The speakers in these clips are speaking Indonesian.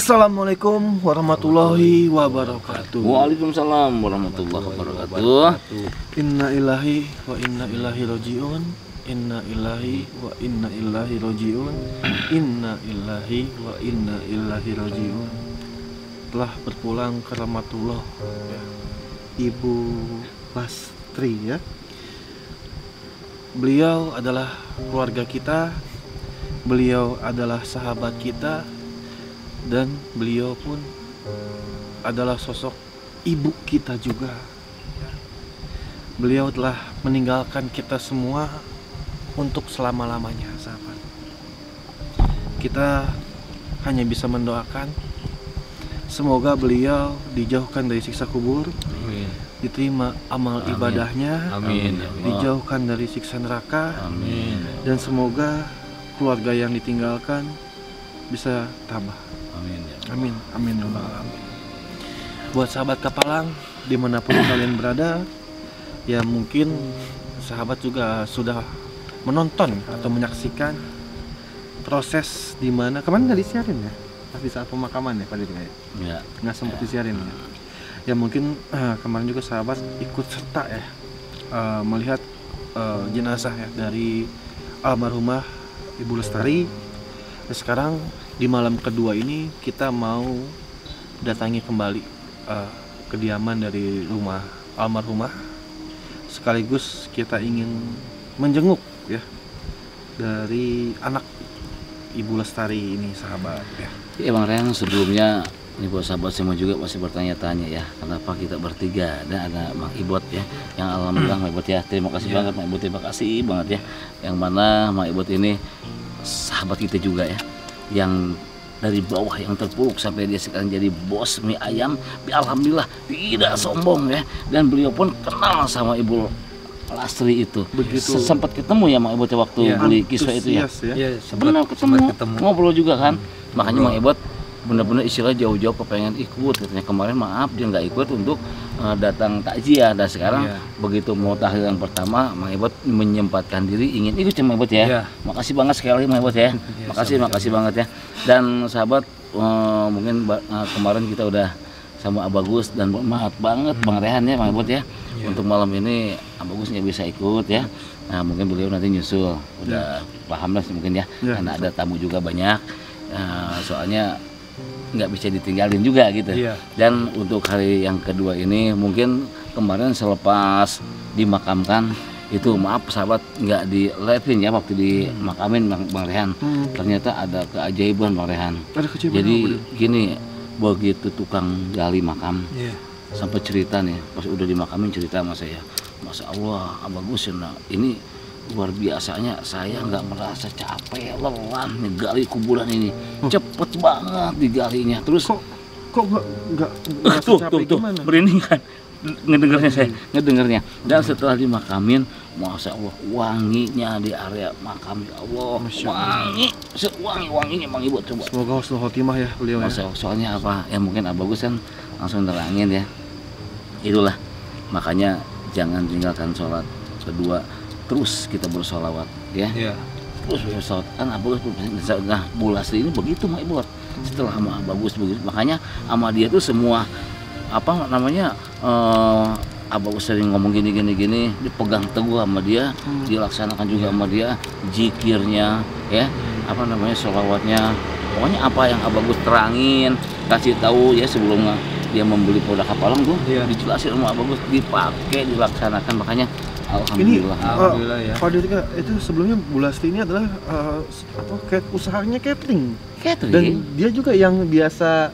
Assalamualaikum warahmatullahi wabarakatuh. Waalaikumsalam warahmatullahi wabarakatuh. Inna ilahi wa inna ilahi rojiun. Inna ilahi wa inna ilahi rojiun. Inna ilahi wa inna ilahi rojiun. Telah berpulang ke rahmatullah ya. Ibu Lastri ya. Beliau adalah keluarga kita. Beliau adalah sahabat kita. Dan beliau pun adalah sosok ibu kita juga. Beliau telah meninggalkan kita semua untuk selama-lamanya, sahabat. Kita hanya bisa mendoakan semoga beliau dijauhkan dari siksa kubur. Amin. Diterima amal Amin. Ibadahnya. Amin. Dijauhkan dari siksa neraka. Amin. Dan semoga keluarga yang ditinggalkan bisa tabah. Amin. Amin. Amin. Amin. Buat sahabat Kapalang dimanapun kalian berada, ya mungkin sahabat juga sudah menonton atau menyaksikan proses di mana kemarin nggak disiarin ya, tapi saat pemakaman ya Pak Dika ya, nggak sempat disiarin ya. Ya mungkin kemarin juga sahabat ikut serta ya melihat jenazah ya dari almarhumah Ibu Lestari. Nah, sekarang di malam kedua ini kita mau datangi kembali kediaman dari rumah almarhumah, sekaligus kita ingin menjenguk ya dari anak Ibu Lestari ini, sahabat ya. Ya Bang Rehan, sebelumnya ini buat sahabat semua juga masih bertanya-tanya ya, kenapa kita bertiga dan ada Mang Ibot ya, yang alhamdulillah Mang Ibot ya, terima kasih banget Mang Ibot, terima kasih banget ya, yang mana Mang Ibot ini sahabat kita juga ya, yang dari bawah yang terpuruk sampai dia sekarang jadi bos mie ayam. Alhamdulillah tidak sombong ya, dan beliau pun kenal sama Ibu Lastri itu. Begitu sempat ketemu ya Mang Ibot waktu beli kiswa itu ya. Benar ketemu, ngobrol juga kan. Makanya Mang Ibot benar-benar istilah jauh-jauh kepengen ikut, katanya kemarin maaf dia nggak ikut untuk datang takziah, dan sekarang begitu mau tahlilan pertama Mang Ibot menyempatkan diri ingin ikut Mang Ibot ya. Makasih banget sekali Mang Ibot ya. Makasih banget ya. Dan sahabat mungkin kemarin kita udah sama Abagus dan maaf banget Bang Rehan ya Mang Ibot ya. Untuk malam ini Abagus nggak bisa ikut ya. Nah mungkin beliau nanti nyusul, udah paham lah mungkin ya, karena ada tamu juga banyak. Soalnya nggak bisa ditinggalin juga gitu. Dan untuk hari yang kedua ini mungkin kemarin selepas dimakamkan itu maaf sahabat nggak di live-in ya waktu dimakamin Bang Rehan. Ternyata ada keajaiban Bang Rehan. Jadi gini, begitu tukang gali makam sampai cerita nih pas udah dimakamin, cerita sama saya, Masya Allah Abagus ya, ini luar biasanya saya nggak merasa capek lelah ngegali kuburan ini, cepet banget digalinya. Terus kok nggak merasa capek gimana? Merinding kan ngedengarnya saya, ngedengarnya. Dan setelah dimakamin, Masya Allah wanginya di area makam, ya Allah wanginya Mang Ibot. Coba semoga husnul khotimah ya beliau ya. Soalnya apa ya, mungkin Abagus kan langsung terangin ya, itulah makanya jangan tinggalkan sholat kedua, terus kita bersolawat ya. Terus bersolawat kan Abagus. Nah Bu Lastri ini begitu Mang Ibot, setelah sama Abagus begitu, makanya sama dia tuh semua apa namanya Abagus sering ngomong gini dipegang teguh sama dia, dilaksanakan juga sama dia, zikirnya ya, apa namanya sholawatnya, pokoknya apa yang Abagus terangin, kasih tahu ya sebelum dia membeli produk Kapalang tuh dijelasin sama Abagus, dipakai, dilaksanakan. Makanya alhamdulillah. Alhamdulillah ya. Pak Dika, itu sebelumnya Bu Lastri ini adalah usahanya catering. Dan dia juga yang biasa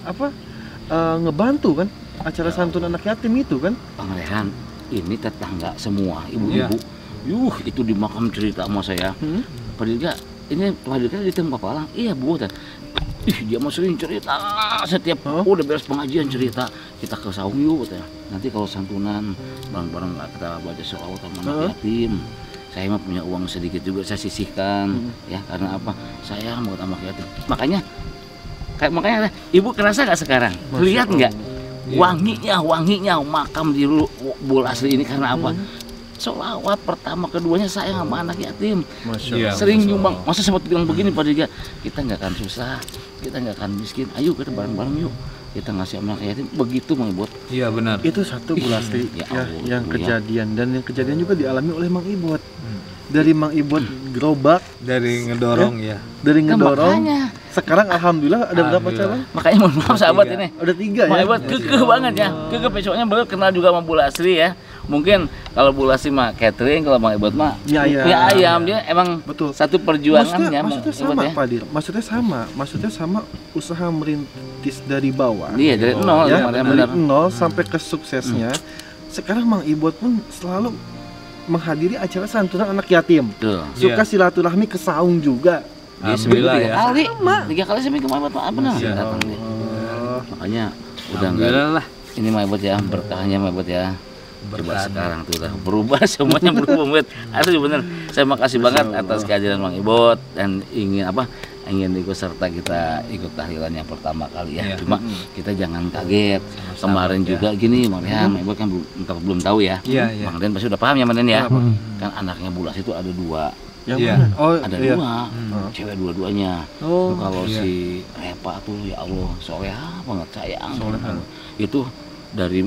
ngebantu kan acara santun anak yatim itu kan. Bang Rehan, ini tetangga semua ibu-ibu. Itu di makam cerita sama saya. Pak Dika, ini Pak Dika di tempat Kapalang. Iya Bu. Dia mau sering cerita setiap udah beres pengajian cerita, kita ke saung yuk katanya. Nanti kalau santunan bareng-bareng kita baca sholawat sama anak yatim. Saya mah punya uang sedikit juga saya sisihkan ya, karena apa? Sayang buat anak yatim. Makanya Ibu kerasa nggak sekarang? Lihat nggak? Wanginya makam di Bu Lastri ini karena apa? Sholawat pertama keduanya sayang sama anak yatim. Sering nyumbang. Masa sempat bilang begini Pak Dika, kita nggak akan susah kita nggak akan miskin. Ayo kita bareng-bareng yuk. Kita ngasih anak yatim. Begitu Mang Ibot. Iya benar. Itu satu Bu Lastri yang kejadian dan yang kejadian juga dialami oleh Mang Ibot. Dari Mang Ibot gerobak, Dari ngedorong ya. dari ngedorong. Makanya. Sekarang alhamdulillah ada berapa cabang? Makanya mohon maaf sahabat ini. Ada 3 Mang ya. Ibot kekeh banget ya. Kekeh besoknya baru kenal juga sama Bu Lastri ya. Mungkin kalau Bu Lastri mah catering, kalau Mang Ibot mah ayam. Dia emang Betul. Satu perjuangannya Maksudnya sama Pak Dir. Maksudnya sama usaha merintis dari bawah. Iya dari nol Ya, ya, dari nol sampai ke suksesnya. Sekarang Mang Ibot pun selalu menghadiri acara santunan anak yatim. Tuh. Suka silaturahmi ke saung juga. Dia seminggu Alhamdullah 3 ya. kali. 3 kali seminggu Mang Ibot benar datang dia. Makanya udah enggak. Alhamdulillah. Ini Mang Ibot ya, berkahnya Mang Ibot ya. Coba sekarang tuh udah berubah semuanya berubah banget. Aduh bener. Saya makasih banget atas kehadiran Mang Ibot dan ingin ikut serta kita ikut tahlilan yang pertama kali ya. Iya. Cuma kita jangan kaget. Kemarin juga gini Mang Rehan, Mang Ibot kan belum tahu ya. Iya, iya. Mang Rehan pasti udah paham ya Mang Rehan ya. Kan anaknya Bulas itu ada 2. Yang Iya. mana? Oh, Ada iya. 2, cewek dua-duanya. Oh, Kalau iya. si Repa tuh ya Allah solehah banget sayang. Itu dari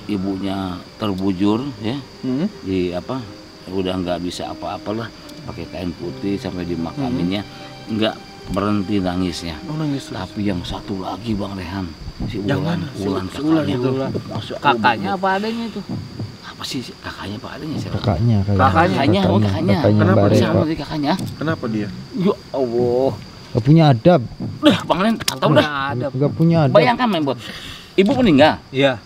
ibunya terbujur ya di udah nggak bisa apa-apalah, pakai kain putih sampai dimakaminnya nggak berhenti nangisnya. Oh, nangis. Tapi yang satu lagi Bang Rehan, si Yang Ulan, mana? Ulan Si Ulan kakaknya itu. Masya Allah, Kakaknya bener. apa adanya itu? Apa sih kakaknya Pak adanya siapa? Kakaknya Kakaknya. Kenapa Mbak dia? sama dari kakaknya. Kenapa dia? Ya Allah. Gak punya adab, Dah Bang Rehan atau udah ada. gak punya adab. bayangkan Main Bot. Ibu meninggal. Iya.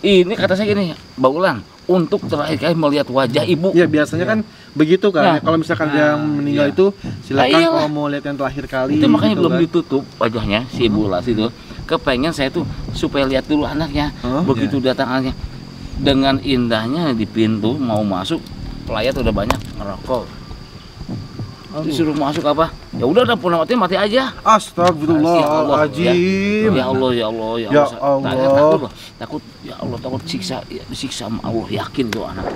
Ini kata saya gini, Mbak Ulan, untuk terakhir kali melihat wajah ibu. Ya biasanya kan begitu kan. Nah. Kalau misalkan dia yang meninggal Iya. itu silakan Nah, iyalah. kalau mau lihat yang terakhir kali. Itu makanya gitu belum kan. ditutup wajahnya si Ibu Las itu. Kepengen saya tuh supaya lihat dulu anaknya. Oh, Begitu datang anaknya, dengan indahnya di pintu mau masuk, pelayat udah banyak ngerokok. Disuruh masuk apa? Ya udah pulang mati aja. Astagfirullahaladzim. Ya Allah, ya Allah, ya Ya Allah. Allah. Takut, ya Allah, takut disiksa sama Allah, yakin tuh anak.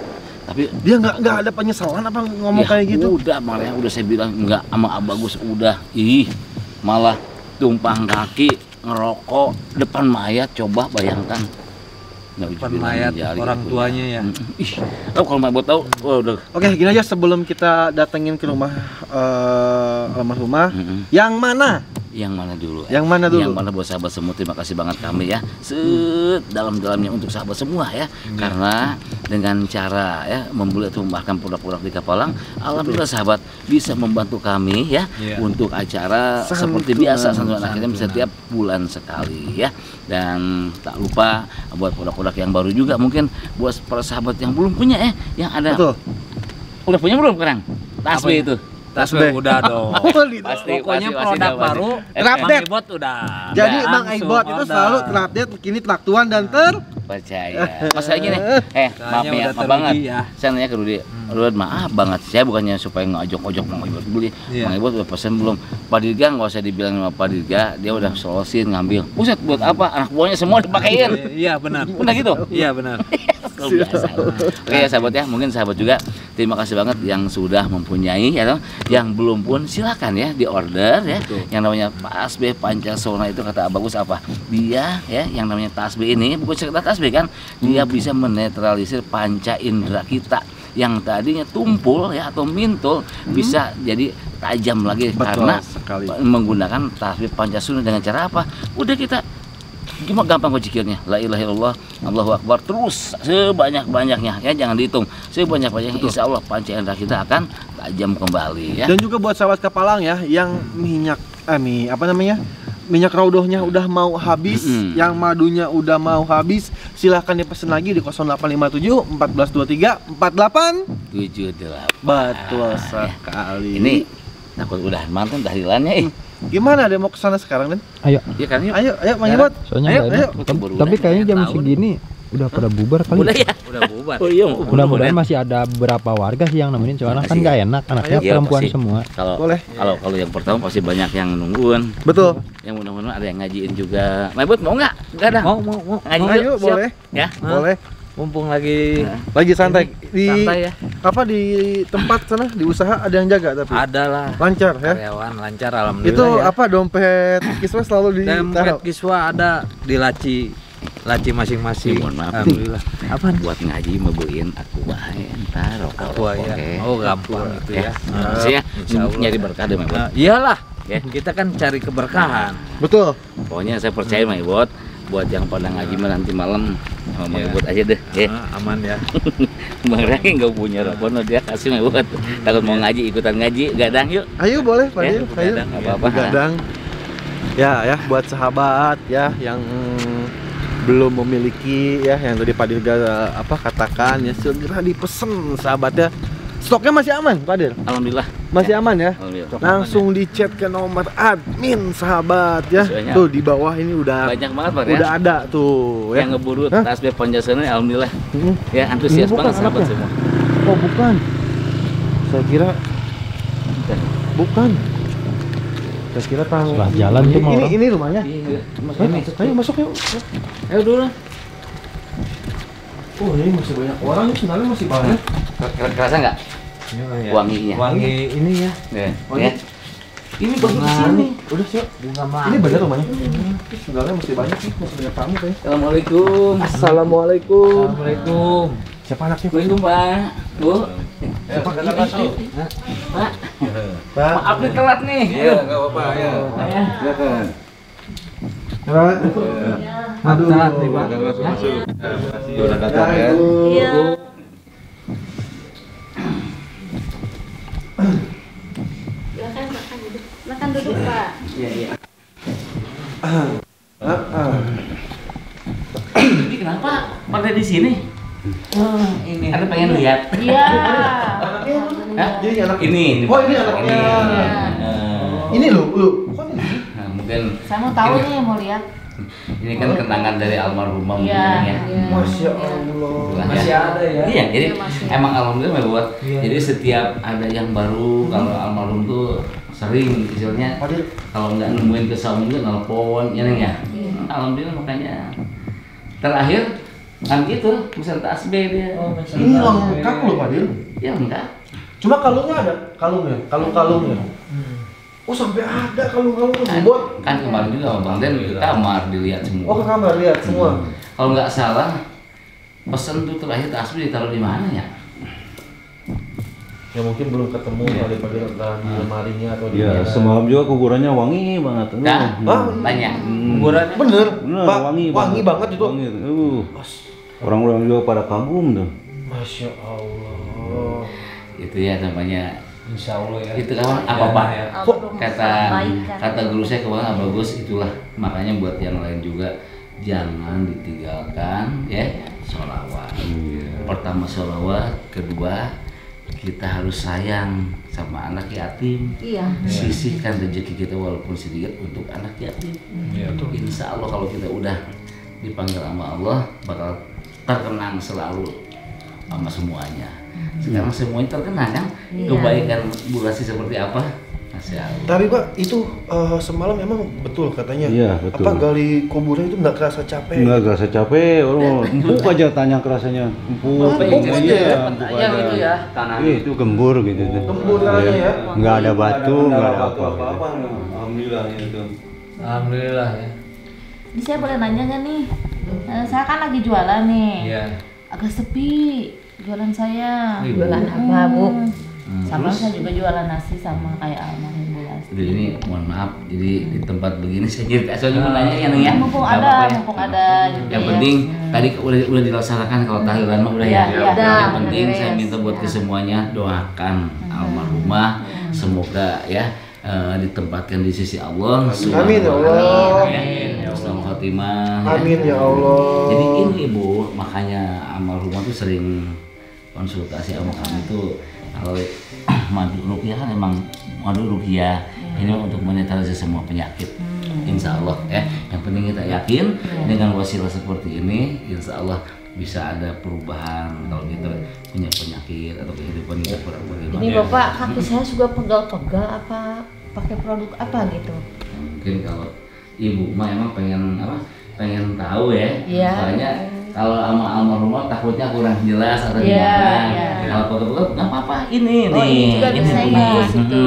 Tapi Dia nggak ada penyesalan apa ngomong ya, kayak gitu? Udah malah udah saya bilang enggak sama Abagus udah. Malah tumpang kaki ngerokok depan mayat, coba bayangkan. Depan mayat orang tuanya ya. Kalau Mbak Bot tahu, udah. Oke, gini aja sebelum kita datengin ke rumah almarhumah. Yang mana? Yang mana dulu? Yang mana dulu? Yang mana buat sahabat semua, terima kasih banget kami ya, dalam-dalamnya untuk sahabat semua ya. Karena dengan cara ya membuat bahkan produk-produk di Kapalang, alhamdulillah sahabat bisa membantu kami ya untuk acara seperti biasa santunan anak yatim setiap bulan sekali ya. Dan tak lupa buat produk-produk yang baru juga mungkin buat para sahabat yang belum punya yang ada. Betul. Udah punya belum sekarang? Tasbih itu. Tasbih udah dong. Pasti, Pokoknya pasti, produk pasti. baru Terupdate. Mang Ibot udah. Jadi Udah, Mang langsung Ibot itu order. selalu terupdate, kini traktuan dan Percaya. Masalah gini, maaf Kayaknya ya, udah maaf banget. teruji ya. Saya nanya ke Rudi, maaf banget. Saya bukannya supaya ngajok-ngajok Mang Ibot beli. Iya. Mang Ibot udah pesen belum? Pak Dirga nggak usah dibilang sama Pak Dirga, dia udah solosin ngambil. Buset, buat apa? Anak buahnya semua dipakein. Iya benar. Benar gitu? Iya benar. Luar biasa. Oke ya sahabat ya, mungkin sahabat juga terima kasih banget yang sudah mempunyai ya toh. Yang belum pun silakan ya di order ya. Yang namanya tasbih Pancasona itu kata Abagus apa? Dia ya yang namanya tasbih ini bukan sekedar tasbih kan, dia bisa menetralisir panca indera kita yang tadinya tumpul ya atau mintul bisa jadi tajam lagi. Betul karena sekali. menggunakan tasbih Pancasona dengan cara apa? Udah kita gimana gampang kok zikirnya, la ilaha illallah, Allahu akbar, terus sebanyak-banyaknya ya, jangan dihitung, sebanyak-banyaknya, insya Allah panca indera kita akan tajam kembali ya. Dan juga buat sahabat Kapalang ya yang minyak minyak raudohnya udah mau habis, yang madunya udah mau habis, silahkan dipesan lagi di 0857 1423 48 78. Betul sekali. Ini takut udah mantan tahlilannya Gimana ada mau ke sana sekarang, Den? Ayo, ya kan yuk. Ayo, Mang Ibot. soalnya Ayo, nggak ayo. enak. Keburu Tapi udah, kayaknya jam tahun. segini udah pada bubar kali. Udah ya. Udah bubar. Oh iya, Mudah-mudahan masih ada beberapa warga sih yang nemenin, soalnya kan Makasih. nggak enak, anaknya Iya, perempuan pasti. semua. Kalau Boleh. kalau yang pertama pasti banyak yang nungguin. Betul. Yang mudah-mudahan ada yang ngajiin juga. Maibut mau nggak? Nggak ada. Mau. Ngaji Ayo, yuk, siap. boleh. Ya. Boleh. Mumpung lagi Lagi santai di santai ya. apa di tempat sana di usaha ada yang jaga tapi Ada lah. lancar ya. Karyawan lancar alhamdulillah. Itu ya. apa dompet kiswa selalu Dompet ditaruh. kiswa ada di laci masing-masing. Mohon maaf Alhamdulillah. apa buat ngaji mebuin aku bae entar rokok Aku ya. Oh gampang itu ya. saya Insyaallah. nyari berkah deh Mebot Iyalah. ya. Kita kan cari keberkahan. Betul. Pokoknya saya percaya Mebot buat yang pada ngaji mah nanti malam sama Iya. Mebot aja deh ya. Aman ya. Bang Rai nggak punya rokok no, dia kasih Mebot takut mau ngaji ikutan ngaji gadang yuk Ayo boleh Fadil, ayo. begadang, nggak apa-apa Begadang. Ya buat sahabat ya yang belum memiliki ya yang tadi Fadil katakan ya segera dipesen sahabat ya. Stoknya masih aman Fadil? alhamdulillah Masih aman ya? alhamdulillah Langsung di chat ke nomor admin sahabat ya. Sesuainya. Tuh di bawah ini udah banyak banget Bang udah ya ada tuh ya. yang ngeburu Hah? tasbih Ponjasana alhamdulillah Hmm. ya antusias Ini bukan banget sahabat anaknya. semua. Oh bukan. Saya kira bukan. Saya kira tahu. Sebelah jalan tuh mah orang. Ini rumahnya. Iya, Hah? Ayo masuk yuk. ayo dulu. Oh ini masih banyak orang nih sebenarnya masih banyak. Kerasa nggak Ya. wanginya? Wangi ini ya. Ya. Oh, ya. Ini baru di Bunga. sini. Udah siap. Bunga mah. Ini bener rumahnya. Sebenarnya masih banyak nih, masih banyak tamu kayaknya. Assalamualaikum. Assalamualaikum. Assalamualaikum. Siapa anaknya? Assalamualaikum Pak. Bu. Siapa Pak. Pak. Maaf nih telat nih. Iya, enggak apa-apa ya. Ya. Silakan. Pak. Aduh. Telat nih, Pak. Masuk. Udah datang ya. Iya. Silakan duduk Pak. Iya, iya. Ah. Ini kenapa pada di sini? Ini. Ada pengen lihat. Iya. Hah? Jadi anak Ini. Oh, ini anaknya. Ini lu. Kok ini? Nah, mungkin Saya mau tahu nih, mau lihat. ini kan kenangan dari almarhumah mungkin Iya. ya. Masya Allah. Itulah Masih ya. ada ya. Iya, jadi Iya, masih. emang alhamdulillah buat. Iya. Jadi setiap ada yang baru kalau almarhum tuh sering istilahnya Fadil. kalau nggak nemuin kesambungan nelpon ya Neng ya. Alhamdulillah makanya terakhir kan gitu misal tasbih dia. Oh, Ini lengkap loh Fadil. Ya enggak. Cuma kalungnya ada, kalungnya, kalungnya. Oh sampai ada kalung-kalungnya buat. Kan kemarin juga Bang Den ke kamar dilihat semua. Oh ke kamar lihat semua. Kalau nggak salah pesan tuh terakhir tasbih ditaruh di mana ya? Ya mungkin belum ketemu kali Fadil entah di lemarinya atau di Ya, mana. semalam juga kuburannya wangi banget. Nah, Hah? tanya. Kuburannya. Bener, Bener, Pak, wangi banget itu. Wangi. Orang-orang juga pada kagum tuh. Masya Allah. Itu ya namanya. Insya Allah ya. Itu kan apa ya. Kok kata guru saya kemarin bagus itulah makanya buat yang lain juga jangan ditinggalkan ya sholawat. Pertama sholawat, kedua kita harus sayang sama anak yatim. Iya. Sisihkan rezeki kita walaupun sedikit untuk anak yatim. Iya, betul. Insya Allah kalau kita udah dipanggil sama Allah bakal terkenang selalu sama semuanya. Sekarang semuanya terkenang kan, Iya. kebaikan Bu Lasi seperti apa? Masya Allah. Tapi Pak, itu semalam emang betul katanya. Iya, betul. Apa gali kuburan itu nggak kerasa capek? Enggak kerasa capek, orang empuk aja tanya kerasanya. Empuk. Empuk aja ya? empuk Yang aja. itu ya, tanah. Itu gembur gitu tuh. Gembur tanahnya ya? Enggak ada batu, enggak ada apa. Alhamdulillah itu. Alhamdulillah ya. Ini saya boleh nanya nggak nih? Saya kan lagi jualan nih. Iya. Agak sepi jualan saya. Jualan apa, Bu? Sama Terus? saya juga jualan nasi sama kayak almarhum Bu Lasi. Jadi ini mohon maaf, jadi di tempat begini saya jadi soalnya mau nanya ya Neng ya. Mumpung Nggak ada, apa-apa ya. mumpung ada juga Yang ya. penting tadi udah dilaksanakan kalau tahlilan mah udah ya. Iya, iya, udah, Yang penting beres. saya minta buat ke Ya. semuanya doakan almarhumah semoga ya ditempatkan di sisi Allah. Amin ya Allah. Ya, Husnul Khotimah. Amin ya Allah. Jadi ini Ibu, makanya almarhumah tuh sering konsultasi sama kami tuh kalau madu ruqyah kan emang madu ruqyah ini untuk menetralisir semua penyakit. Insya Allah ya. Yang penting kita yakin dengan wasilah seperti ini, insya Allah bisa ada perubahan kalau kita punya penyakit atau kehidupan kita kurang bagaimana. Ini Bapak, kaki saya juga pegal-pegal apa pakai produk apa gitu? Mungkin kalau ibu mah emang pengen apa? Pengen tahu ya. Iya. Soalnya kalau sama almarhumah takutnya kurang jelas atau Iya, gimana. iya. Kalau pegel-pegel nggak apa-apa ini Oh, nih. ini juga bisa ya. bagus. Gitu.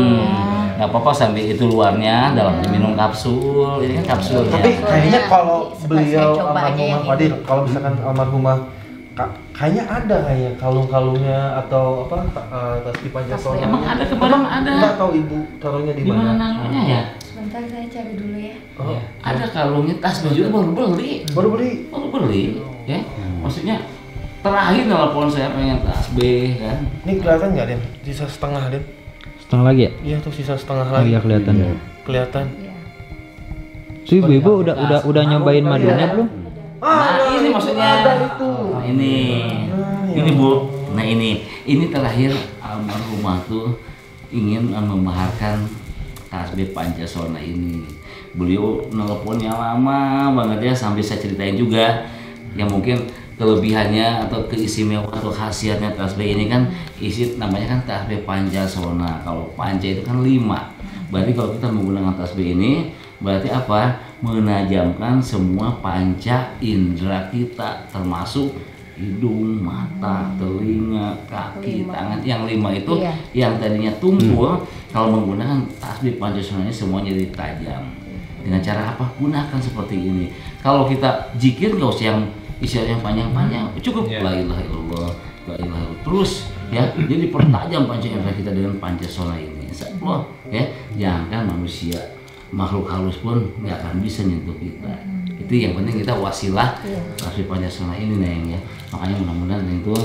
Nggak apa-apa sambil itu luarnya, dalamnya minum kapsul. Ini kan kapsulnya. Tapi kayaknya kalau Setelah beliau saya coba aja almarhumah yang Fadil, kalau misalkan almarhumah kayaknya ada kayak kalung-kalungnya atau apa tasbih Pancasila. Emang ada, kemarin ada. Nggak tahu ibu taruhnya di Di mana mana. naruhnya ya? Sebentar saya cari dulu ya. Oh, Ada kalungnya, tasbih juga baru beli. baru beli. Baru beli, ya. Maksudnya terakhir telepon saya pengen tasbih kan. Ini kelihatan nggak Den? Sisa setengah Den? Setengah lagi ya? Iya tuh sisa setengah Oh lagi. iya kelihatan. Kelihatan. Tuh ibu-ibu udah nyobain madunya belum? Nah ini maksudnya. Nah, ini Bu. Nah ini terakhir almarhumah tuh ingin memaharkan tasbih Pancasona ini. Beliau nelponnya lama banget ya, sampai saya ceritain juga yang mungkin kelebihannya atau keistimewaan atau khasiatnya tasbih ini kan isi namanya kan tasbih Pancasona. Kalau panca itu kan 5. Berarti kalau kita menggunakan tasbih ini berarti apa? Menajamkan semua panca indera kita termasuk hidung, mata, telinga, kaki, tangan. Yang 5 itu yang tadinya tumpul kalau menggunakan tasbih Pancasona ini semuanya jadi tajam. Dengan cara apa? Gunakan seperti ini. Kalau kita zikir nggak usah yang istilah yang panjang-panjang, cukup la ilaha illallah, la ilaha illallah. Terus ya, jadi pertajam panca indera kita dengan Pancasona ini. Insyaallah ya, jangan manusia makhluk halus pun nggak akan bisa nyentuh kita. Itu yang penting kita wasilah tasbih Pancasona ini Neng ya. Makanya mudah-mudahan itu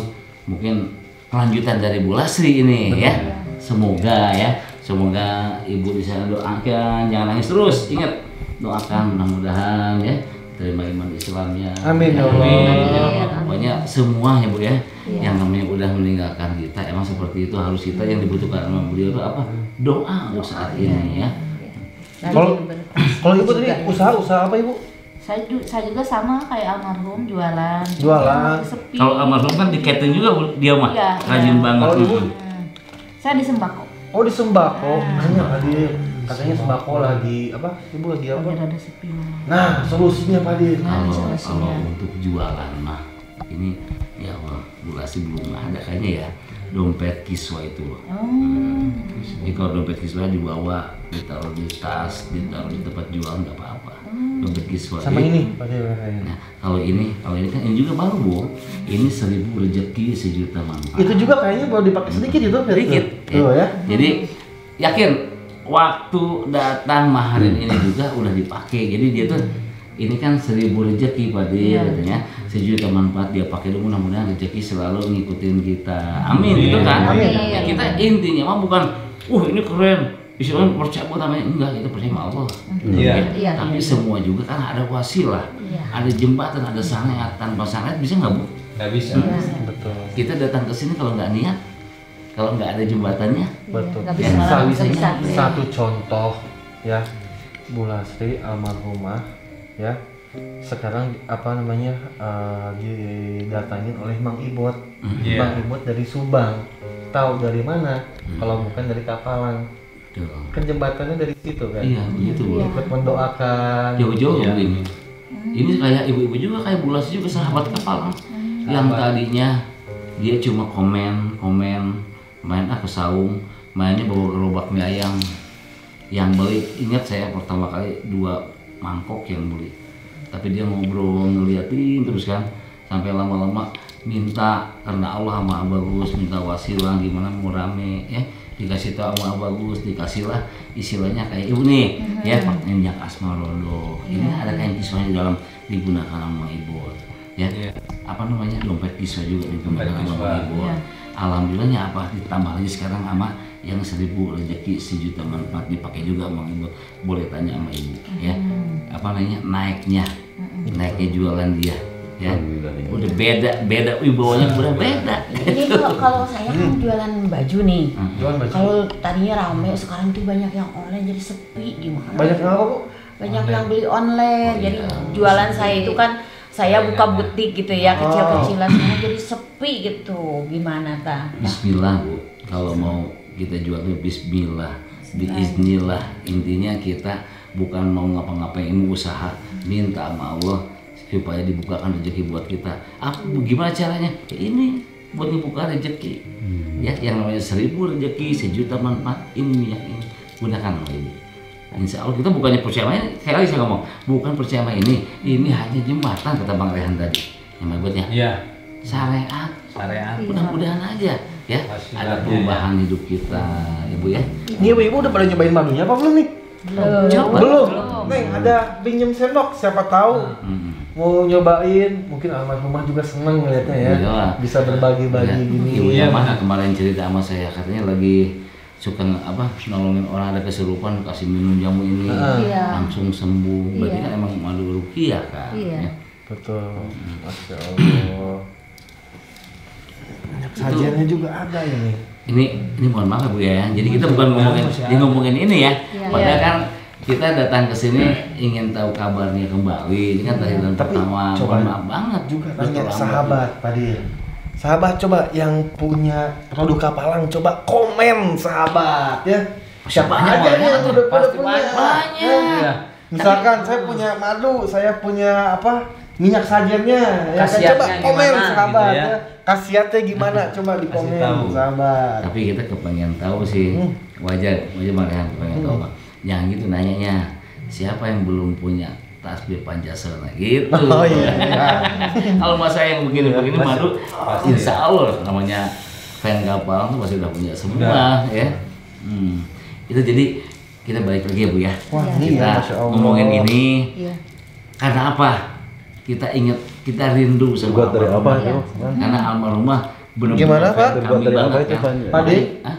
mungkin kelanjutan dari Bu Lasri ini ya. Semoga ya, semoga ibu di sana doakan, jangan nangis terus. Ingat, doakan mudah-mudahan ya terima iman Islamnya. Amin ya Allah. Pokoknya semuanya Bu ya, yang namanya udah meninggalkan kita emang seperti itu, harus kita yang dibutuhkan sama beliau itu apa? Doa untuk saat ini ya. Kalau ibu tadi usaha apa ibu? Saya juga sama kayak almarhum jualan. Jualan. Sepi. Kalau almarhum kan di catering juga Bu, dia mah Iya, rajin banget. Kalau ibu? Saya di sembako. Oh di sembako. Katanya sembako lagi apa? Ibu lagi apa? Lagi rada sepi mah. Nah solusinya Pak Dir. Kalau untuk jualan mah ini ya Allah, Bu Lasri belum ada kayaknya ya dompet kiswa itu loh. Jadi kalau dompet kiswa dibawa, ditaruh di tas, ditaruh di tempat jual nggak apa-apa. Dompet kiswa. Sama ini Pak Dir. Nah kalau ini kan ini juga baru Bu. Ini 1000 rezeki 1 juta manfaat. Itu juga kayaknya baru dipakai sedikit itu. Sedikit. Tuh ya. Jadi yakin waktu datang maharin ini juga udah dipakai. Jadi dia tuh ini kan 1000 rezeki Pak Dir katanya, 1 juta manfaat dia pakai dulu, mudah-mudahan rezeki selalu ngikutin kita. Amin gitu kan. Ya, kita intinya mah bukan ini keren. Istilahnya percaya buat namanya enggak, kita percaya sama Allah. Iya. Tapi semua juga kan ada wasilah, ada jembatan, ada sanad. Tanpa sanad bisa nggak Bu? Nggak bisa. Betul. Kita datang ke sini kalau nggak niat, kalau nggak ada jembatannya, Betul. Nggak bisa, malah nggak bisa. Satu contoh ya, Bu Lasri almarhumah ya. Sekarang apa namanya didatangin oleh Mang Ibot. Mang Ibot dari Subang. Tahu dari mana? Kalau bukan dari Kapalang. Kan jembatannya dari situ kan. iya begitu Bu. Ikut mendoakan. Jauh-jauh ini. Ini kayak ibu-ibu juga, kayak Bu Lasri juga sahabat Kapalang. Yang tadinya dia cuma komen, main ke saung, mainnya bawa gerobak mie ayam. Yang beli, ingat saya pertama kali 2 mangkok yang beli. Tapi dia ngobrol, ngeliatin terus kan, sampai lama-lama minta karena Allah sama Bagus, minta wasilah gimana mau rame ya. Dikasih tahu sama Bagus, dikasihlah istilahnya kayak ibu nih ya, pakaian Asma Rondo. Ini ada kain kiswahnya di dalam, digunakan sama ibu ya. Apa namanya, dompet kiswah juga digunakan sama ibu. Alhamdulillahnya apa, ditambah lagi sekarang sama yang 1000 rezeki 1 juta manfaat dipakai juga sama ibu. Boleh tanya sama ibu ya, apa namanya, naiknya jualan dia ya, udah beda wibawanya udah beda. Ini kalau saya kan jualan baju nih. Jualan baju. Kalau tadinya rame, sekarang tuh banyak yang online jadi sepi gimana? Banyak yang apa Bu? Banyak yang beli online. Jadi jualan saya itu kan saya buka butik gitu ya, kecil-kecilan semua jadi sepi gitu. Gimana ta? Bismillah Bu, kalau mau kita jual tuh bismillah, biiznillah. Intinya kita bukan mau ngapa-ngapain usaha, minta sama Allah supaya dibukakan rezeki buat kita. Gimana caranya? Ya ini buat ngebuka rezeki. Ya, yang namanya 1000 rezeki, 1.000.000 manfaat, ini minyak ini gunakan ini. Insya Allah kita bukannya percaya sama ini, kayak lagi saya ngomong, bukan percaya sama ini hanya jembatan kata Bang Rehan tadi. Yang berikutnya, Iya. syariat. Syariat. Mudah-mudahan aja ya ada perubahan hidup kita, Ibu ya. Ini ibu-ibu udah pada nyobain madunya apa belum nih? Coba. Belum. Neng, ada pinjem sendok, siapa tahu mau nyobain. Mungkin almarhumah juga seneng ngeliatnya ya. Iya. Bisa berbagi-bagi gini. Ibunya mana kemarin cerita sama saya, katanya lagi suka nolongin orang ada kesurupan, kasih minum jamu ini langsung sembuh. Berarti kan emang madu ruqyah kan. Iya. Ya. Betul. Masya Allah. Banyak sajiannya juga ada ini. Ini mohon maaf Bu ya. Jadi kita bukan ngomongin ini ya. Padahal kan kita datang ke sini ingin tahu kabarnya kembali. Ini kan tahlilan pertama. Mohon maaf banget juga tanya sahabat Pak Dir. Sahabat coba yang punya produk Kapalang coba komen sahabat ya. Siapa aja nih yang udah punya. Banyak. Misalkan saya punya madu, saya punya apa? Minyak sajiannya. Ya kan coba komen gimana, sahabat gitu ya. ya. Khasiatnya gimana coba di komen sahabat. Tapi kita kepengen tahu sih. Wajar Bang Rehan kepengen tahu Bang. Jangan gitu nanyanya. Siapa yang belum punya tasbih Pancasila gitu. Oh iya. Kalau masa yang begini-begini madu, insya Allah namanya fan Kapalang tuh pasti udah punya semua ya. Itu jadi kita balik lagi ya Bu ya. Wah, Kita Masya Allah. ngomongin ini Iya. karena apa? Kita ingat, kita rindu sama Terbuat dari apa almarhumah. itu? Karena almarhumah Gimana, benar-benar Pak? Terbuat dari apa itu, Pak? Pak Dir? Hah?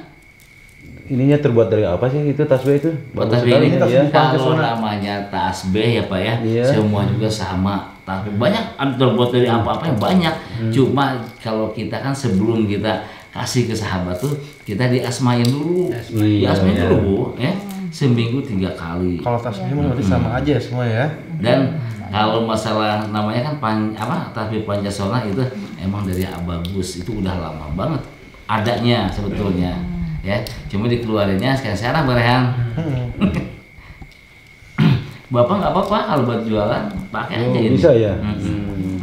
Ininya terbuat dari apa sih itu tasbih itu? Buat Bagus tasbih sekali ini ya. kalau namanya tasbih ya Pak ya, Iya. semua juga sama. Tapi banyak terbuat dari apa-apa yang banyak. Cuma kalau kita kan sebelum kita kasih ke sahabat tuh kita diasmain dulu, diasmain dulu Bu, ya. Seminggu 3 kali. Kalau tasbih mah berarti sama aja semua ya. Dan kalau masalah namanya kan tasbih Pancasila itu emang dari Abagus itu udah lama banget adanya sebetulnya. Ya, cuma dikeluarinnya sekarang berehan. Bapak nggak apa-apa kalau buat jualan pakai aja ini. Bisa ya?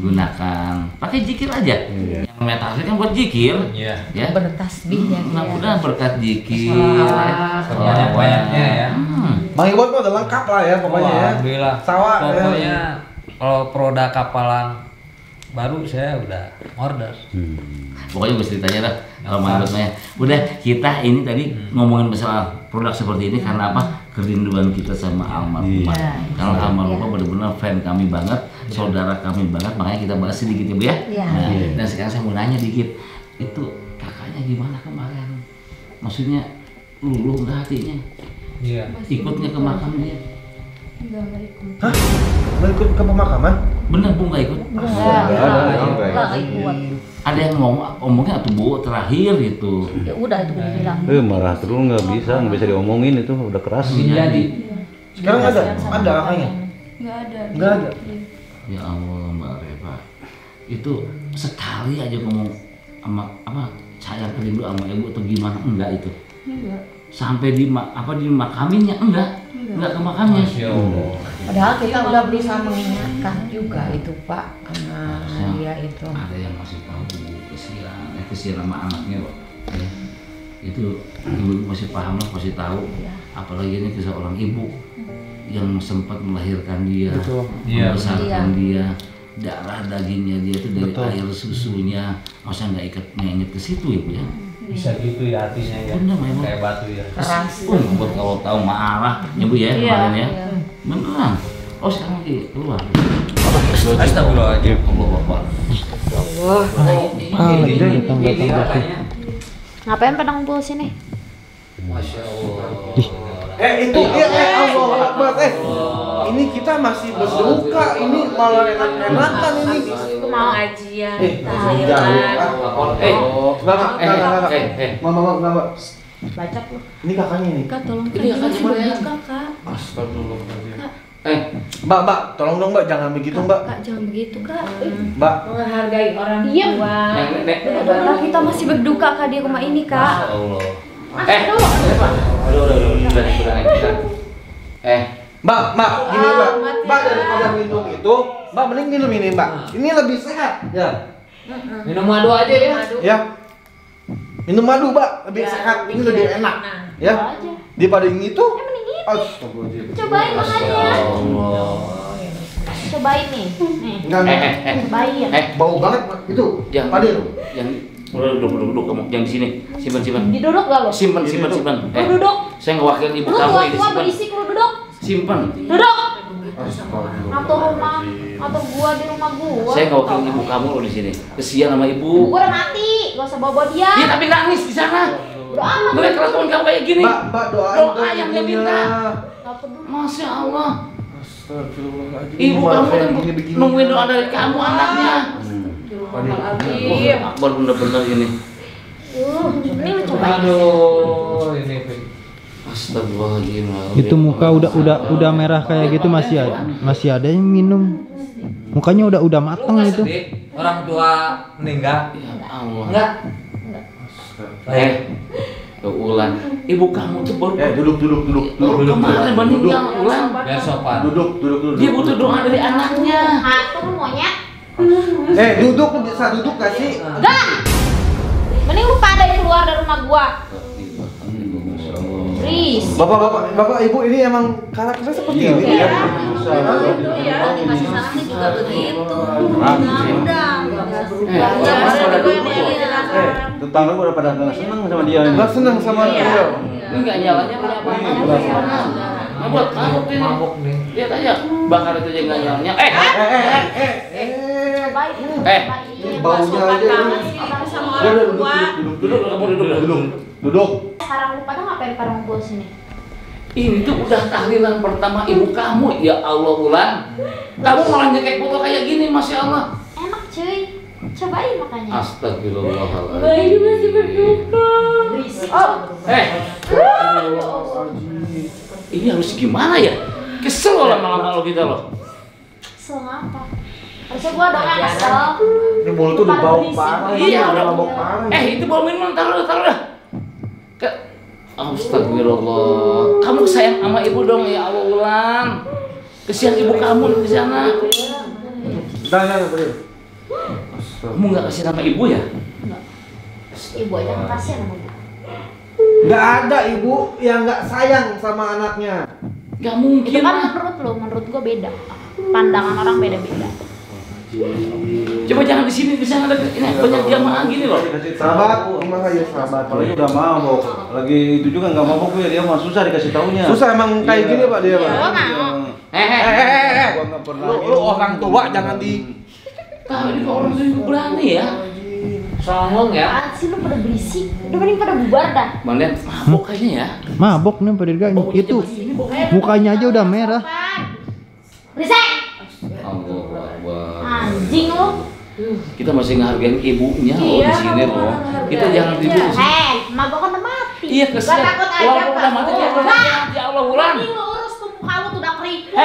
Gunakan, pakai zikir aja. Yang namanya tasbih kan buat zikir. Iya. Ya. Bertasbih ya. Mudah-mudahan berkat zikir. Sebanyak-banyaknya ya. Bang Iwan tuh udah lengkap lah ya pokoknya ya. Alhamdulillah. Sawah Pokoknya kalau produk Kapalang baru saya udah order. Pokoknya gue ceritanya dah kalau menurutnya. Udah kita ini tadi ngomongin masalah produk seperti ini karena apa? Kerinduan kita sama almarhumah. Karena almarhumah benar-benar fan kami banget, saudara kami banget, makanya kita bahas sedikit ya Bu ya. Nah, dan sekarang saya mau nanya dikit, itu kakaknya gimana kemarin? Maksudnya luluh nggak hatinya? Iya. Ikut nggak ke makamnya? Hah? Nggak ikut ke pemakaman? Bener Bu nggak ikut? Enggak ikut. Ada yang ngomongnya tuh Bu terakhir gitu. Ya udah itu dibilang. Marah terus nggak bisa diomongin itu udah keras. Jadi Sekarang ada kakaknya? Nggak ada. ya Allah Mbak Reva, itu sekali aja ngomong sama saya rindu sama ibu atau gimana enggak itu? Enggak. Sampai di makaminnya enggak ke makamnya. Padahal kita udah berusaha mengingatkan juga itu Pak karena dia itu. Ada yang masih tahu kesian sama anaknya Pak. Ya. Itu ibu masih paham lah, masih tahu. Apalagi ini kisah orang ibu yang sempat melahirkan dia, membesarkan dia, darah dagingnya dia itu dari air susunya, masa nggak inget ke situ ya Bu ya? Bisa gitu ya hatinya ya. Bener memang. Kayak batu ya. Keras. Buat kalau tahu marah ya Bu ya kemarin ya. Beneran. Oh sekarang lagi keluar. Astagfirullahaladzim. Allah Bapak. Ngapain pada ngumpul sini? Masya Allah. Itu Allah Akbar. Ini kita masih berduka, ini malah enak-enakan ini. Aku mau ngajian. Mama. Bacak lu. Ini kakaknya ini. Kak, tolong Ini kakaknya masih mana ya? berduka, Kak. Astagfirullahaladzim. Mbak, tolong dong Mbak, jangan begitu Mbak. Kak, jangan begitu, Kak. Mbak, Menghargai orang Diam. tua. Benar-benar kita masih berduka, Kak, di rumah ini, Kak. Allah. Mbak, gini Mbak. Mbak daripada minum itu, Mbak mending minum ini Mbak. Ini lebih sehat. Ya. Minum madu aja ya. Ya. Minum madu, Mbak, lebih sehat, ini lebih enak. Ya. Daripada ini tuh. Astagfirullahaladzim. Cobain makanya. Cobain nih. Nih. Enggak. Cobain. Bau banget itu. Yang Padir. Yang duduk kamu yang di sini. Simpan. Diduduk gak lo? Simpan. Lu duduk. Saya ngewakilin ibu Lu kamu ini tua simpan. berisik lu duduk. Simpan. Duduk. Astagfirullahaladzim. Atau gua di rumah gua. Saya ngewakilin ibu kamu loh di sini. Kesian sama ibu. Gua udah mati, gak usah bawa dia. Iya tapi nangis di sana. Udah amat. Ngeliat kelakuan kamu kayak gini. Mbak doain Doa yang dia minta. Gak peduli. Masya Allah. Astagfirullahaladzim. Ibu Malah kamu kayak kan gini-begini. nungguin doa dari kamu anaknya. Iya. Akbar bener-bener ini. Ini lu cobain. Aduh, ini Astagfirullahaladzim. Itu muka udah merah kayak gitu masih ada yang minum. Mukanya udah mateng itu. Orang tua meninggal. Ya Allah. Enggak. Ulan, ibu kamu tuh baru Duduk. kemarin meninggal Ulan. Biar sopan. Duduk. Dia butuh doa dari anaknya. Satu lu monyet. Duduk, lu bisa duduk gak sih? Enggak. Mending lu pada keluar dari rumah gua. Berisik. Bapak Ibu ini emang karakternya seperti ini Iya. ya. Itu ya, dikasih salamnya juga begitu. Tetangga gue udah pada nggak seneng sama dia. Nggak senang sama beliau. Ini enggak nyalanya mabuk ini. Mabuk nih. Lihat aja, bakar itu aja enggak nyalanya. Cobain. Baunya aja. Sama orang tua. Duduk. Sekarang lu pada ngapain pada ngumpul sini? Ini tuh udah tahlilan pertama ibu kamu, ya Allah Ulan. Kamu malah nyekek foto kayak gini, Masya Allah. Enak cuy. Cobain makanya. Astagfirullahaladzim. Bayi masih berduka. Berisik. Ini harus gimana ya? Kesel loh lama-lama lo kita loh. Kesel ngapa? Harusnya gua doang yang kesel. Ini mulut tuh udah bau parah. Iya, udah udah. bau parah. Itu bawa minuman, taruh dah. Astagfirullah. Kamu sayang sama ibu dong ya Allah Ulan. Kesian ibu kamu di sana. Jangan, Kamu nggak kasihan sama ibu ya? Ibu aja yang kasihan sama gua. Nggak ada ibu yang nggak sayang sama anaknya. Gak mungkin Itu kan lah. menurut gua beda. Pandangan orang beda-beda. Coba jangan di sini, di sana ada ini banyak jamaah gini loh. Sahabat, gimana ya sahabat? Apalagi udah mabok. Lagi itu juga nggak mabok ya, dia mah susah dikasih taunya. Susah emang kayak gini Pak dia Pak. Gua mau. Gua nggak pernah. Lu orang tua jangan di. Tahu ini kok orang tuh berani ya. Songong ya. Apaan sih lu pada berisik? Udah mending pada bubar dah. Mana mabok kayaknya ya. Mabok nih Pak Dirga itu. Mukanya aja udah merah. Berisik! Allahu Akbar. Anjing lu. Kita masih ngehargain ibunya loh di sini loh. Kita jangan ribut di sini. Emak gua kan udah mati. Iya kesian. Gua takut aja. Walaupun udah mati dia udah mati. Ya Allah Ulan. Mending lu urus tuh muka lu tuh udah keriput.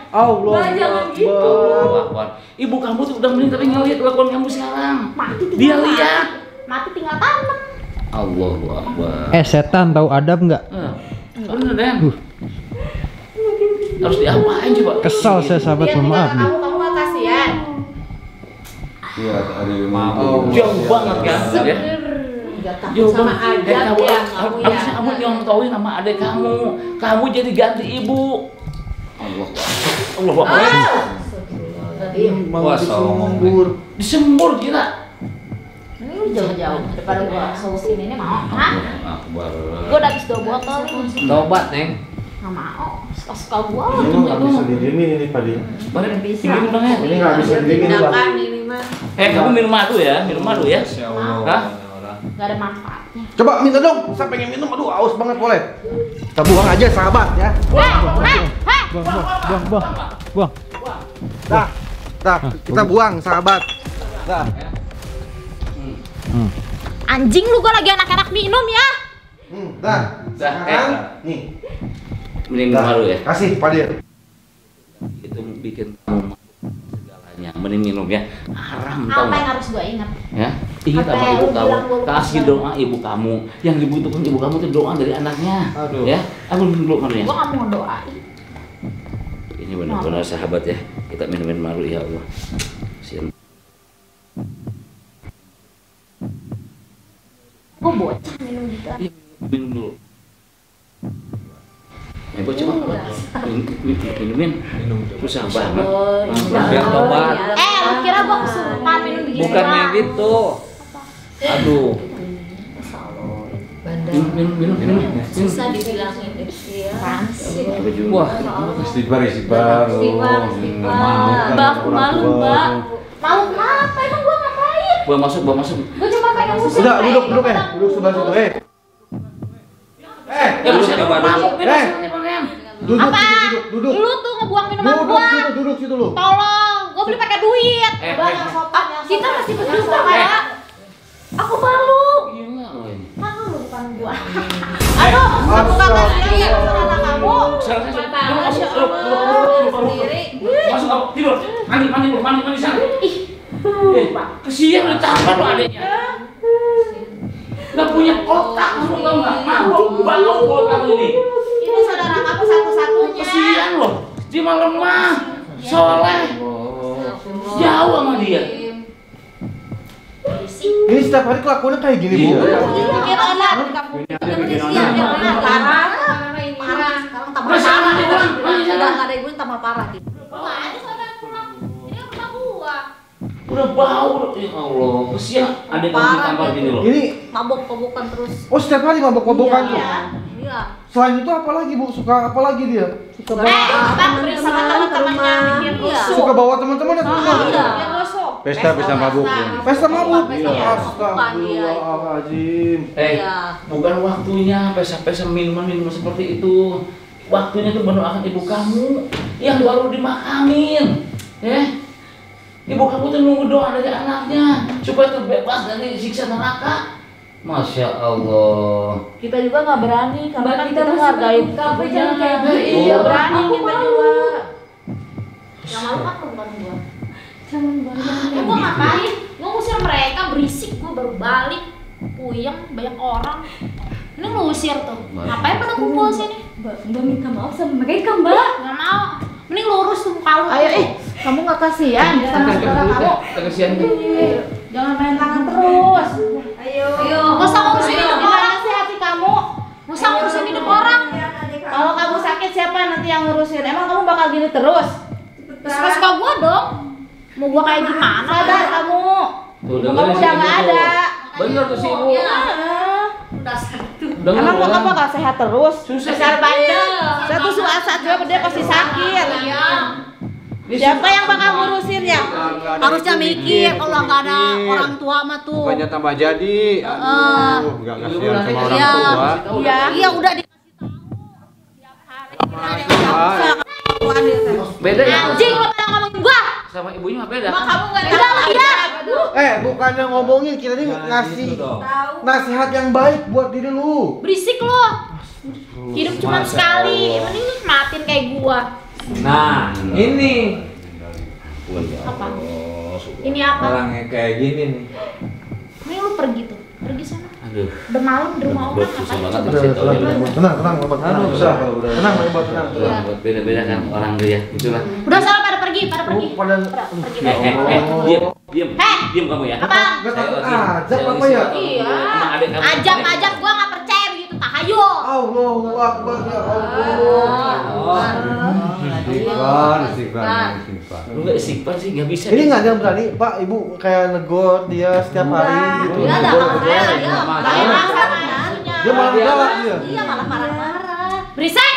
Allah. Jangan gitu. Allahu Akbar. Ibu kamu tuh udah meninggal tapi ngeliat kelakuan kamu sekarang. Mati tinggal Dia tanam. lihat. Mati tinggal tanam. Allahu Akbar. Setan tahu adab nggak? Bener Den. Harus diapain coba? Kesal saya sahabat, mohon maaf nih. Kamu gak kasihan. Iya, ada yang Oh, Jauh banget kan ya. Jauh sama banget. adab Kamu ya, harusnya kamu nyontohin sama adek kamu. Kamu jadi ganti ibu. Allah Akbar. Mau disembur. Disembur gila. Ini lu jauh-jauh daripada gua solusin ini mau. Hah? Akbar. Gua udah habis 2 botol nih. Tobat, Neng. Nggak mau. Suka-suka gua. Ini mah nggak bisa didiemin ini Pak dia. Balik Bisa. pinggir dong ya. Ini nggak bisa didiemin Pak. Ini mah. Kamu minum madu ya, minum madu ya. Hah? Gak ada manfaatnya. Coba minta dong, saya pengen minum, aduh haus banget boleh. Kita buang aja sahabat ya. Buang. Dah, kita buang sahabat. Dah. Anjing lu, gua lagi anak-anak minum ya. Dah. Dah, Sekarang nih. Mending minum madu ya. Kasih Pak dia. Itu bikin kamu segalanya. Mending minum ya. Haram tau Apa yang nggak? harus gua ingat? Ya, ingat Apa sama yang ibu lu kamu. bilang gua lupa? Kasih doa ibu kamu. Yang dibutuhkan ibu kamu itu doa dari anaknya. Aduh. Ya, aku minum dulu madunya. Gua nggak mau doain. Ini benar-benar sahabat ya. Kita minumin madu ya Allah. Sian. bocah minum gitu. Minum dulu. Ibu coba minumin. Susah banget. Biar tobat. Lu kira gua kesurupan minum begini? Bukannya gitu. Aduh. Minum. Susah dibilangin deh. Wah, Istighfar lo. Malu, Mbak. Malu apa? Emang gua ngapain? Bawa masuk. Gua cuma pengen ngusir. Udah duduk duduk sebelah situ. Duduk. Duduk. Lu tuh ngebuang minuman gua. Duduk situ lu. Tolong, gua beli pakai duit. Kita masih berduka, Pak. Aku malu. Malu lu bukan gua. Aduh, aku kakak sendiri ya sama kamu. Sendiri. Masuk tidur. Mandi sana. Kesian udah capek lo adeknya. Gak punya otak, kamu tau gak? Malu banget otak ini. Ini saudara kamu satu-satunya. Kesian loh, dia mah lemah, soleh, jauh sama dia. Ini setiap hari kelakuannya kayak gini, Bu. Bikin onar kamu. Parah. Sekarang tambah parah. Udah ada ibu tambah parah gitu. Ada saudara pulang. Ini rumah gua. Udah bau, ya Allah, kesian adek kamu di kamar gini loh. Ini Mabok-mabokan terus. setiap hari mabok-mabokan tuh. Iya. Selain itu apa lagi, Bu? Suka apa lagi dia? Bang, beri sama teman-temannya bikin rusuh. Suka bawa teman-temannya ke rumah. Iya, bikin rusuh. Pesta mabuk ya. Pesta mabuk. Pesta mabuk. Astagfirullahaladzim. Bukan waktunya pesta-pesta minuman seperti itu. Waktunya tuh mendoakan ibu kamu yang baru dimakamin. Ibu kamu tuh nunggu doa dari anaknya supaya terbebas dari siksa neraka. Masya Allah. Kita juga nggak berani karena kan kita masih menghargai berduka, ibunya. jangan kayak gitu. Iya berani Aku kita malu. juga. Yang malu kan bukan gua. Jangan banyak. Gua ngapain? Gua ngusir mereka berisik, gua baru balik. Puyeng banyak orang. Ini ngusir tuh. Ngapain pada kumpul sini? Mbak minta maaf sama mereka, Mbak. Nggak mau. Mending lurus tuh muka lu. Ayo kamu nggak kasihan sama saudara kamu? Kasihan. Jangan main tangan terus. Ayo. Nggak usah ngurusin hidup orang. Gimana sih hati kamu? Nggak usah ngurusin hidup orang. Kalau kamu sakit siapa nanti yang ngurusin? Emang kamu bakal gini terus? Suka-suka gua dong. Mau gua kayak gimana? Sadar kamu. Kamu udah nggak ada. Bener tuh si ibu. Udah satu. Emang kamu bakal sehat terus? Susah. Besar bandel. Satu saat juga dia pasti sakit. Siapa yang bakal ngurusin ya? Harusnya mikir kalau nggak ada orang tua mah tuh. Bukannya tambah jadi. Aduh, enggak kasihan sama orang tua. Iya udah dikasih tahu. Tiap hari Beda ya. anjing lo pada ngomongin gua. Sama ibunya mah beda. Kamu nggak tahu ya. Bukannya ngomongin, kita ini ngasih nasihat yang baik buat diri lu. Berisik lo. Hidup cuma sekali. Mending nikmatin kayak gua. Nah, ini Apa? Ini apa? orangnya kayak gini nih. Mending lu pergi tuh. Pergi sana. Aduh. Udah malam di rumah orang Susah ngapain banget coba? masih tahu ya. Tenang, Bapak. Tenang, Bapak, tenang. Beda-beda kan orang tuh ya. Itulah. Udah sana pada pergi. Pergi. Pada Pergi. Diam kamu ya. Apa? Nggak takut azab apa ya? Iya. Ajab gua nggak percaya begitu tahayul. Allahu Akbar ya Allah. Istighfar. Lu nggak istighfar sih nggak bisa. Ini nggak ada yang berani, Pak, Ibu kayak negor dia setiap hari gitu. Iya, ada Negor, kalau saya dia Dia malah galak dia. Iya, malah marah-marah. Berisik.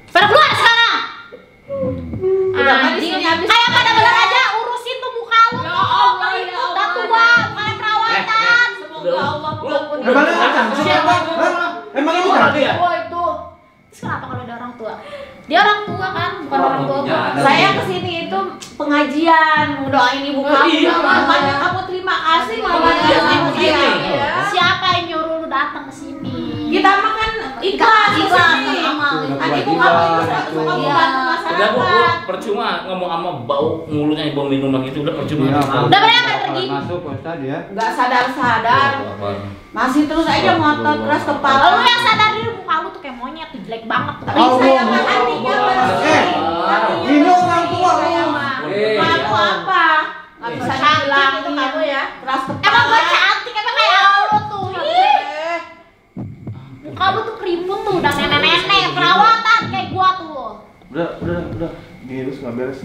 Pada keluar sekarang. Anjing, kayak pada bener aja urusin tuh muka lu. Ya Allah, ya Allah. Udah tua, bukan perawatan. Semoga Allah mengampuni. Emangnya cantik apa? Emangnya ini cantik ya? Itu. Terus kenapa kalau ada orang tua? Dia orang tua kan, bukan orang tua gua. Saya kesini itu pengajian, doain ibu kamu. Iya, Makanya kamu terima kasih mama Pengajian dia. ibu gini. Siapa yang nyuruh lu datang ke sini? Kita mah kan ikhlas di sini. amal. Ibu kamu itu suka membantu Udah bu, masyarakat. percuma ngomong sama bau mulutnya bau minuman gitu udah percuma. Udah bener apa pergi? Masuk Ustaz ya. Nggak sadar-sadar, masih terus aja ngotot keras kepala. Lu yang sadar diri muka lu tuh kayak monyet tuh jelek banget tuh. Tapi saya mah hatinya bersih. Ini orang tua Saya lu. mah. Kamu apa? Nggak bisa dibilang itu kamu ya. Keras kepala. Emang gua cantik emang kayak lu tuh. udah nenek-nenek perawatan kayak gua tuh. Udah. Virus nggak beres.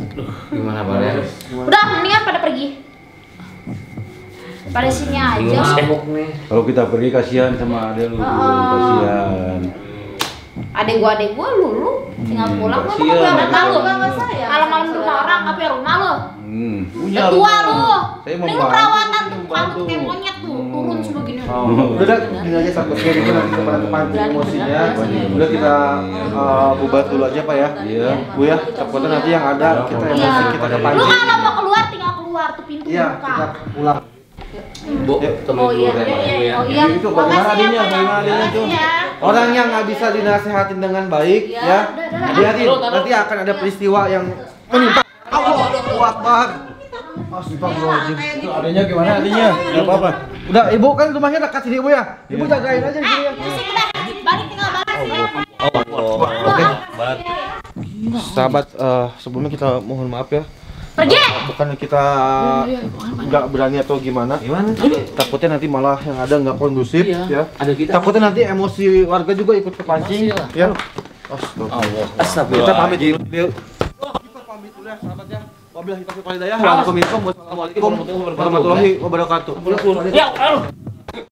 Gimana beres? Udah mendingan pada pergi. Pada sini aja. Kalau kita pergi kasihan sama ade lu, kasihan. Adek gua lu tinggal pulang lu Kasihan, malu. kasihan. Malam-malam di rumah orang apa ya rumah lu? Punya Udah tua lu. Saya mau Ini lu bantu, perawatan tuh mau kamu bantu. tuh kayak monyet tuh turun sudah gini. Udah gini aja sampai kayak gitu nanti kepancing emosinya. Udah kita bubar dulu aja Pak ya. Iya. Bu ya, takutnya nanti yang ada kita Iya. emosi kita Lu kepancing. kalau mau keluar tinggal keluar tuh pintu Iya, buka. kita pulang. Bu, temen Oh iya, dulu, iya. Oh iya. Itu bagaimana Makasih ya, adanya, Pak. bagaimana adanya tuh. Makasih ya. Orang yang nggak bisa dinasehatin dengan baik, ya. Hati-hati, nanti akan ada peristiwa yang menimpa. Allahu Akbar. Astagfirullahaladzim. Itu adanya gimana adanya? Enggak apa-apa. Udah, Ibu kan rumahnya dekat sini, Ibu ya. Ibu jagain aja di sini ya. Balik tinggal balik ya. Oke. Sahabat, sebelumnya kita mohon maaf ya. Pergi. Bukan kita nggak berani atau gimana. Takutnya nanti malah yang ada nggak kondusif ya. Ada kita. Takutnya nanti emosi warga juga ikut kepancing ya. Astagfirullah. Kita pamit dulu. Kita pamit dulu ya sahabat ya. Wabillahi taufiq wal hidayah. Wassalamualaikum warahmatullahi wabarakatuh. Ya,